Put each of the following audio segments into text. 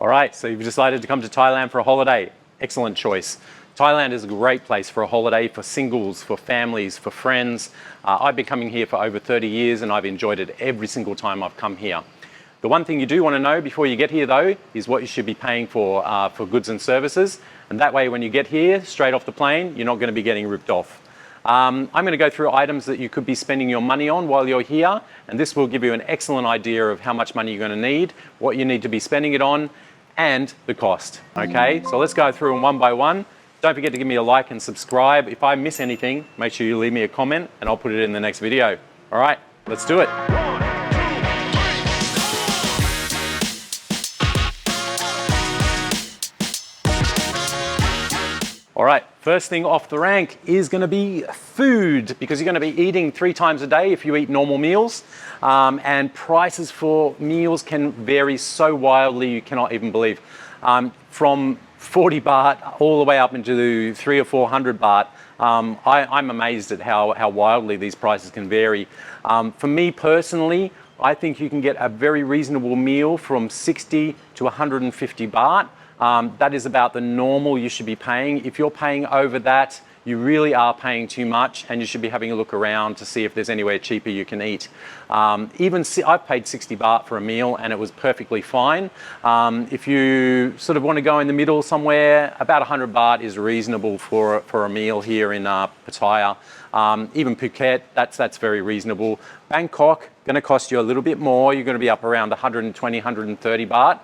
All right, so you've decided to come to Thailand for a holiday. Excellent choice. Thailand is a great place for a holiday for singles, for families, for friends. I've been coming here for over 30 years and I've enjoyed it every single time I've come here. The one thing you do want to know before you get here though is what you should be paying for goods and services. And that way when you get here, straight off the plane, you're not going to be getting ripped off. I'm going to go through items that you could be spending your money on while you're here, and this will give you an excellent idea of how much money you're going to need, what you need to be spending it on, and the cost. Okay, so let's go through them one by one. Don't forget to give me a like and subscribe. If I miss anything, make sure you leave me a comment and I'll put it in the next video. All right, let's do it. All right, first thing off the rank is going to be food, because you're going to be eating 3 times a day if you eat normal meals. And prices for meals can vary so wildly you cannot even believe. From 40 baht all the way up into 300 or 400 baht. I'm amazed at how wildly these prices can vary. For me personally, I think you can get a very reasonable meal from 60 to 150 baht. That is about the normal you should be paying. If you're paying over that, you really are paying too much, and you should be having a look around to see if there's anywhere cheaper you can eat. I've paid 60 baht for a meal and it was perfectly fine. If you sort of want to go in the middle somewhere, about 100 baht is reasonable for a meal here in Pattaya. Even Phuket, that's very reasonable. Bangkok, going to cost you a little bit more. You're going to be up around 120, 130 baht.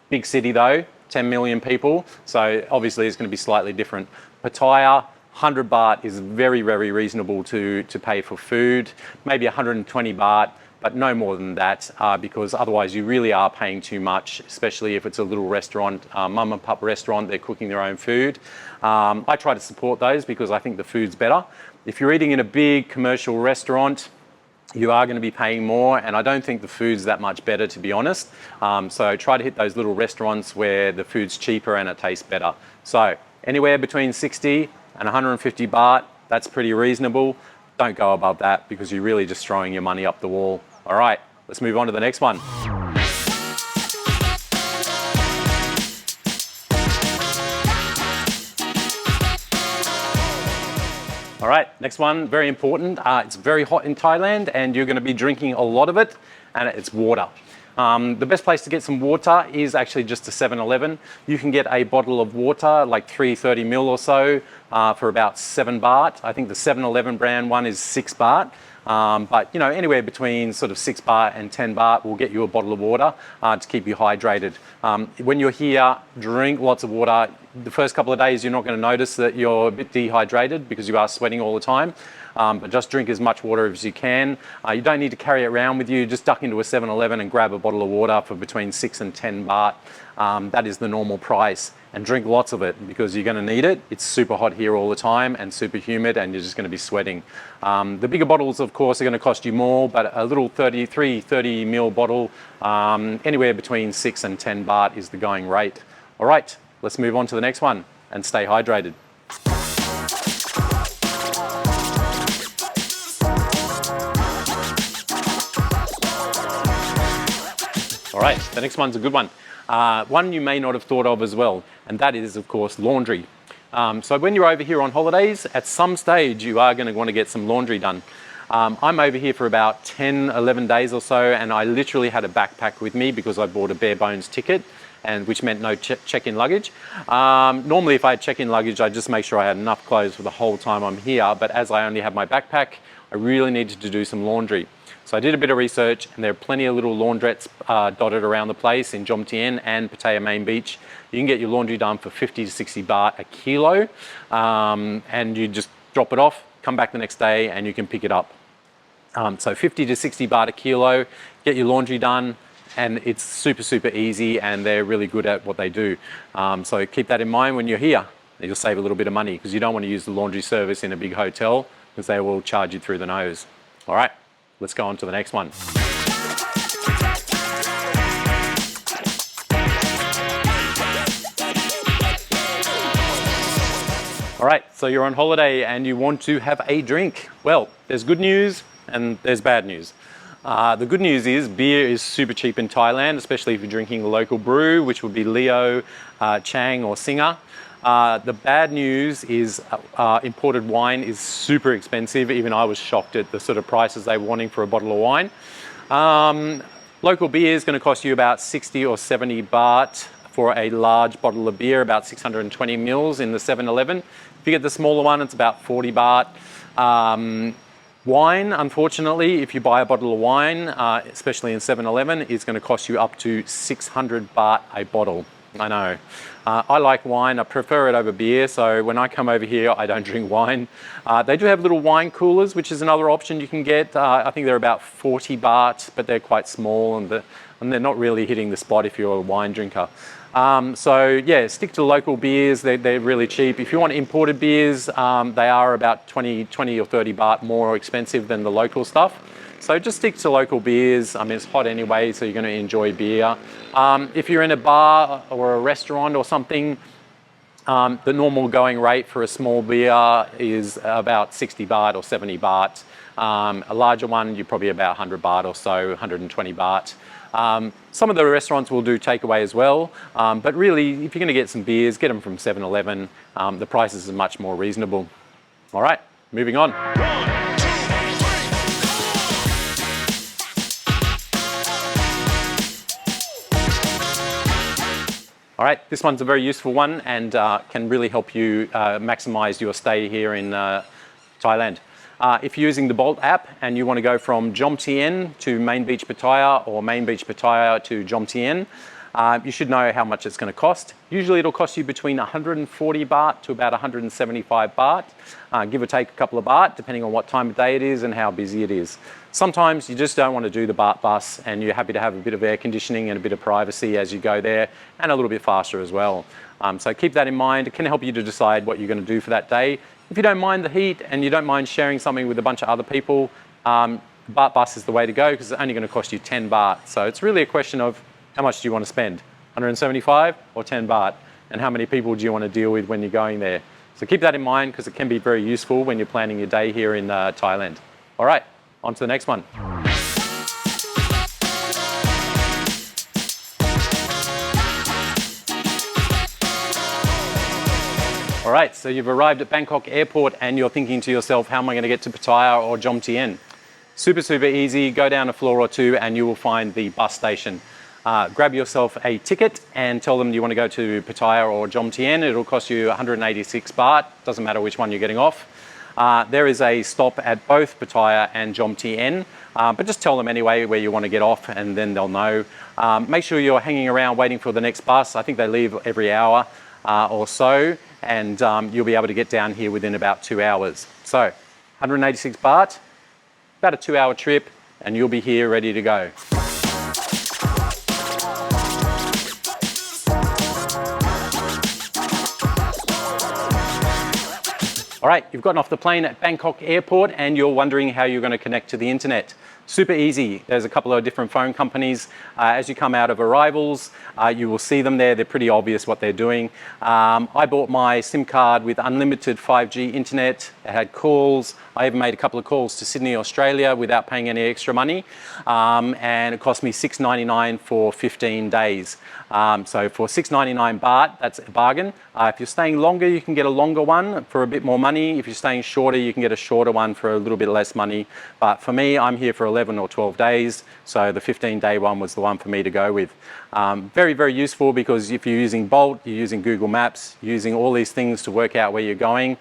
Big city though. 10 million people, so obviously it's going to be slightly different. Pattaya, 100 baht is very, very reasonable to pay for food. Maybe 120 baht, but no more than that, because otherwise you really are paying too much, especially if it's a little restaurant, mum and pup restaurant, they're cooking their own food. I try to support those because I think the food's better. If you're eating in a big commercial restaurant, you are going to be paying more, and I don't think the food's that much better, to be honest. So try to hit those little restaurants where the food's cheaper and it tastes better. So anywhere between 60 and 150 baht, that's pretty reasonable. Don't go above that because you're really just throwing your money up the wall. All right, let's move on to the next one. All right, next one, very important. It's very hot in Thailand and you're going to be drinking a lot of it, and it's water. The best place to get some water is actually just a 7-Eleven. You can get a bottle of water, like 330 ml or so, for about 7 baht. I think the 7-Eleven brand one is 6 baht. But you know, anywhere between sort of 6 baht and 10 baht will get you a bottle of water to keep you hydrated. When you're here, drink lots of water. The first couple of days you're not going to notice that you're a bit dehydrated because you are sweating all the time. But just drink as much water as you can. You don't need to carry it around with you. Just duck into a 7-Eleven and grab a bottle of water for between 6 and 10 baht. That is the normal price. And drink lots of it because you're going to need it. It's super hot here all the time and super humid, and you're just going to be sweating. The bigger bottles, of course, are going to cost you more, but a little 30 ml bottle, anywhere between 6 and 10 baht is the going rate. All right, let's move on to the next one and stay hydrated. All right, the next one's a good one. One you may not have thought of as well, and that is, of course, laundry. So when you're over here on holidays, at some stage you are going to want to get some laundry done. I'm over here for about 10, 11 days or so, and I literally had a backpack with me because I bought a bare bones ticket, and which meant no check-in luggage. Normally if I had check-in luggage, I'd just make sure I had enough clothes for the whole time I'm here, but as I only have my backpack, I really needed to do some laundry. So I did a bit of research, and there are plenty of little laundrettes dotted around the place in Jomtien and Pattaya Main Beach. You can get your laundry done for 50 to 60 baht a kilo, and you just drop it off, come back the next day, and you can pick it up. So 50 to 60 baht a kilo, get your laundry done, and it's super, super easy, and they're really good at what they do. So keep that in mind when you're here. You'll save a little bit of money because you don't want to use the laundry service in a big hotel because they will charge you through the nose. All right. Let's go on to the next one. All right, so you're on holiday and you want to have a drink. Well, there's good news and there's bad news. The good news is beer is super cheap in Thailand, especially if you're drinking local brew, which would be Leo, Chang or Singer. The bad news is imported wine is super expensive. Even I was shocked at the sort of prices they were wanting for a bottle of wine. Local beer is going to cost you about 60 or 70 baht for a large bottle of beer, about 620 mils in the 7-Eleven. If you get the smaller one, it's about 40 baht. Wine, unfortunately, if you buy a bottle of wine, especially in 7-Eleven, is going to cost you up to 600 baht a bottle. I know. I like wine. I prefer it over beer. So when I come over here, I don't drink wine. They do have little wine coolers, which is another option you can get. I think they're about 40 baht, but they're quite small and they're not really hitting the spot if you're a wine drinker. So yeah, stick to local beers. They're really cheap. If you want imported beers, they are about 20 or 30 baht more expensive than the local stuff. So just stick to local beers. I mean, it's hot anyway, so you're going to enjoy beer. If you're in a bar or a restaurant or something, the normal going rate for a small beer is about 60 baht or 70 baht. A larger one, you're probably about 100 baht or so, 120 baht. Some of the restaurants will do takeaway as well, but really, if you're going to get some beers, get them from 7-Eleven. The prices are much more reasonable. All right, moving on. All right, this one's a very useful one and can really help you maximize your stay here in Thailand. If you're using the Bolt app and you want to go from Jomtien to Main Beach Pattaya or Main Beach Pattaya to Jomtien, you should know how much it's going to cost. Usually it'll cost you between 140 baht to about 175 baht, give or take a couple of baht, depending on what time of day it is and how busy it is. Sometimes you just don't want to do the baht bus and you're happy to have a bit of air conditioning and a bit of privacy as you go there, and a little bit faster as well. So keep that in mind. It can help you to decide what you're going to do for that day. If you don't mind the heat and you don't mind sharing something with a bunch of other people, baht bus is the way to go because it's only going to cost you 10 baht. So it's really a question of how much do you want to spend? 175 or 10 baht? And how many people do you want to deal with when you're going there? So keep that in mind because it can be very useful when you're planning your day here in Thailand. All right, on to the next one. All right, so you've arrived at Bangkok Airport and you're thinking to yourself, how am I going to get to Pattaya or Jomtien? Super, super easy. Go down a floor or two and you will find the bus station. Grab yourself a ticket and tell them you want to go to Pattaya or Jomtien. It'll cost you 186 baht. Doesn't matter which one you're getting off. There is a stop at both Pattaya and Jomtien, but just tell them anyway where you want to get off and then they'll know. Make sure you're hanging around waiting for the next bus. I think they leave every hour or so, and you'll be able to get down here within about 2 hours. So 186 baht, about a 2-hour trip, and you'll be here ready to go. All right, you've gotten off the plane at Bangkok Airport and you're wondering how you're going to connect to the internet. Super easy. There's a couple of different phone companies. As you come out of arrivals, you will see them there. They're pretty obvious what they're doing. I bought my SIM card with unlimited 5G internet. It had calls. I even made a couple of calls to Sydney, Australia without paying any extra money. And it cost me $6.99 for 15 days. So for 6.99 baht, that's a bargain. If you're staying longer, you can get a longer one for a bit more money. If you're staying shorter, you can get a shorter one for a little bit less money. But for me, I'm here for 11 or 12 days. So the 15-day one was the one for me to go with. Very, very useful because if you're using Bolt, you're using Google Maps, you're using all these things to work out where you're going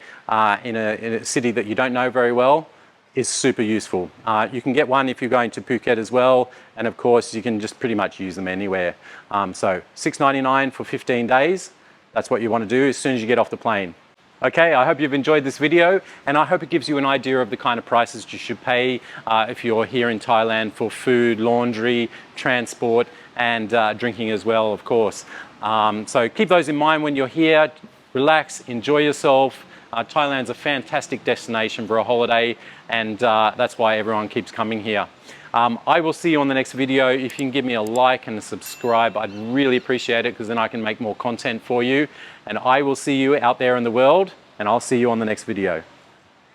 in a city that you don't know very well, is super useful. You can get one if you're going to Phuket as well. And of course, you can just pretty much use them anywhere. So $6.99 for 15 days. That's what you want to do as soon as you get off the plane. Okay, I hope you've enjoyed this video and I hope it gives you an idea of the kind of prices you should pay if you're here in Thailand for food, laundry, transport and drinking as well, of course. So keep those in mind when you're here. Relax, enjoy yourself. Thailand's a fantastic destination for a holiday and that's why everyone keeps coming here. I will see you on the next video. If you can give me a like and a subscribe, I'd really appreciate it because then I can make more content for you. And I will see you out there in the world and I'll see you on the next video.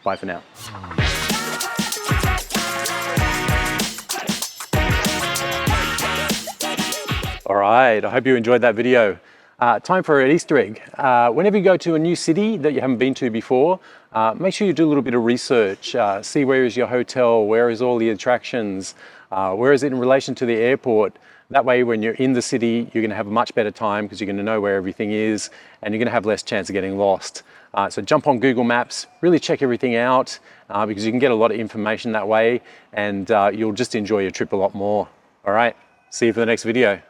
Bye for now. All right, I hope you enjoyed that video. Time for an Easter egg. Whenever you go to a new city that you haven't been to before, make sure you do a little bit of research. See where is your hotel, where is all the attractions, where is it in relation to the airport. That way when you're in the city, you're gonna have a much better time because you're gonna know where everything is and you're gonna have less chance of getting lost. So jump on Google Maps, really check everything out because you can get a lot of information that way and you'll just enjoy your trip a lot more. All right, see you for the next video.